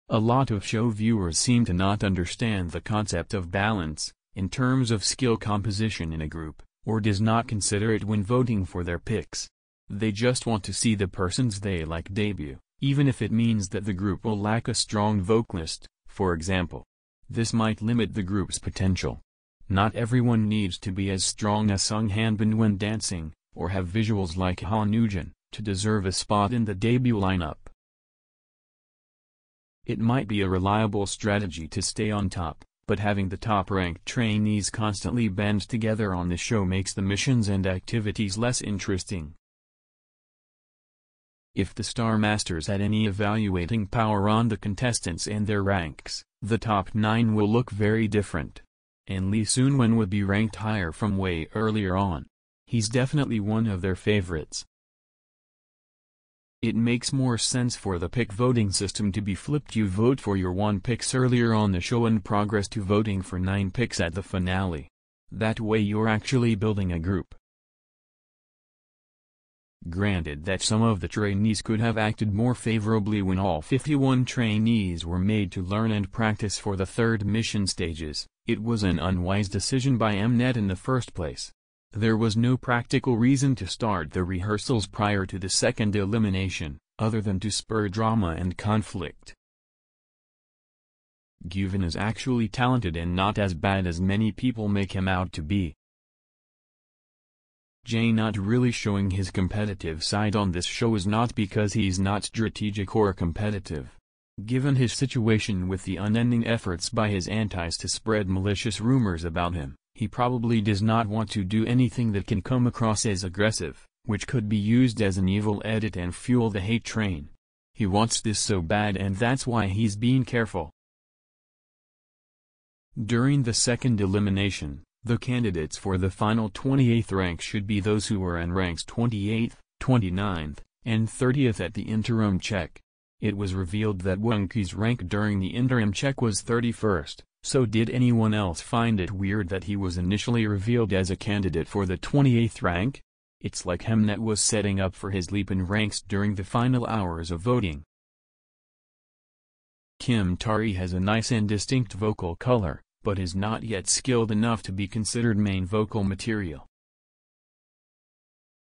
A lot of show viewers seem to not understand the concept of balance, in terms of skill composition in a group, or does not consider it when voting for their picks. They just want to see the persons they like debut, even if it means that the group will lack a strong vocalist, for example. This might limit the group's potential. Not everyone needs to be as strong as Sung Hanbin when dancing, or have visuals like Ha Nugent, to deserve a spot in the debut lineup. It might be a reliable strategy to stay on top, but having the top-ranked trainees constantly band together on the show makes the missions and activities less interesting. If the Star Masters had any evaluating power on the contestants and their ranks, the top 9 will look very different. And Lee Soon-won would be ranked higher from way earlier on. He's definitely one of their favorites. It makes more sense for the pick voting system to be flipped. You vote for your 1 picks earlier on the show and progress to voting for 9 picks at the finale. That way you're actually building a group. Granted that some of the trainees could have acted more favorably when all 51 trainees were made to learn and practice for the third mission stages, it was an unwise decision by Mnet in the first place. There was no practical reason to start the rehearsals prior to the second elimination, other than to spur drama and conflict. Gyuvin is actually talented and not as bad as many people make him out to be. Jay not really showing his competitive side on this show is not because he's not strategic or competitive. Given his situation with the unending efforts by his antis to spread malicious rumors about him, he probably does not want to do anything that can come across as aggressive, which could be used as an evil edit and fuel the hate train. He wants this so bad, and that's why he's being careful. During the second elimination, the candidates for the final 28th rank should be those who were in ranks 28th, 29th, and 30th at the interim check. It was revealed that Wonki's rank during the interim check was 31st, so did anyone else find it weird that he was initially revealed as a candidate for the 28th rank? It's like Mnet was setting up for his leap in ranks during the final hours of voting. Kim Tari has a nice and distinct vocal color, but is not yet skilled enough to be considered main vocal material.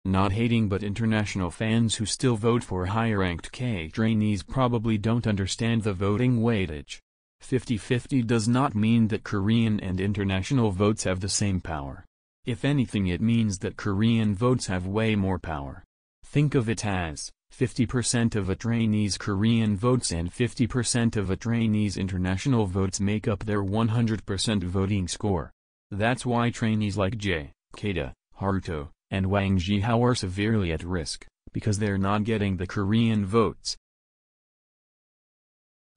Not hating, but international fans who still vote for high-ranked K trainees probably don't understand the voting weightage. 50-50 does not mean that Korean and international votes have the same power. If anything, it means that Korean votes have way more power. Think of it as 50% of a trainee's Korean votes and 50% of a trainee's international votes make up their 100% voting score. That's why trainees like Jae, Keita, Haruto, and Wang Jihao are severely at risk, because they're not getting the Korean votes.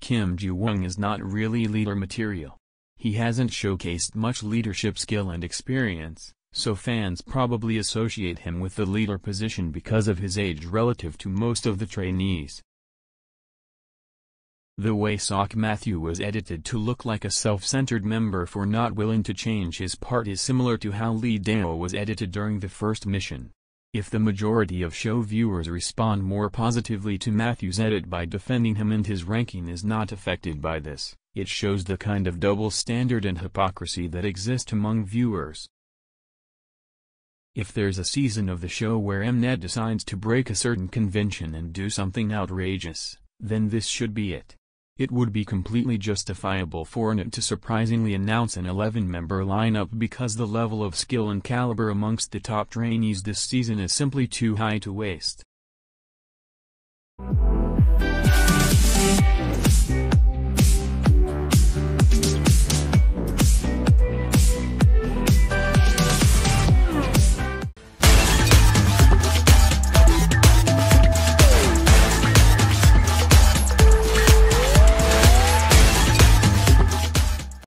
Kim Ji-woong is not really leader material. He hasn't showcased much leadership skill and experience, so fans probably associate him with the leader position because of his age relative to most of the trainees. The way Sok Matthew was edited to look like a self-centered member for not willing to change his part is similar to how Lee Deo was edited during the first mission. If the majority of show viewers respond more positively to Matthew's edit by defending him and his ranking is not affected by this, it shows the kind of double standard and hypocrisy that exist among viewers. If there's a season of the show where Mnet decides to break a certain convention and do something outrageous, then this should be it. It would be completely justifiable for Mnet to surprisingly announce an 11-member lineup because the level of skill and caliber amongst the top trainees this season is simply too high to waste.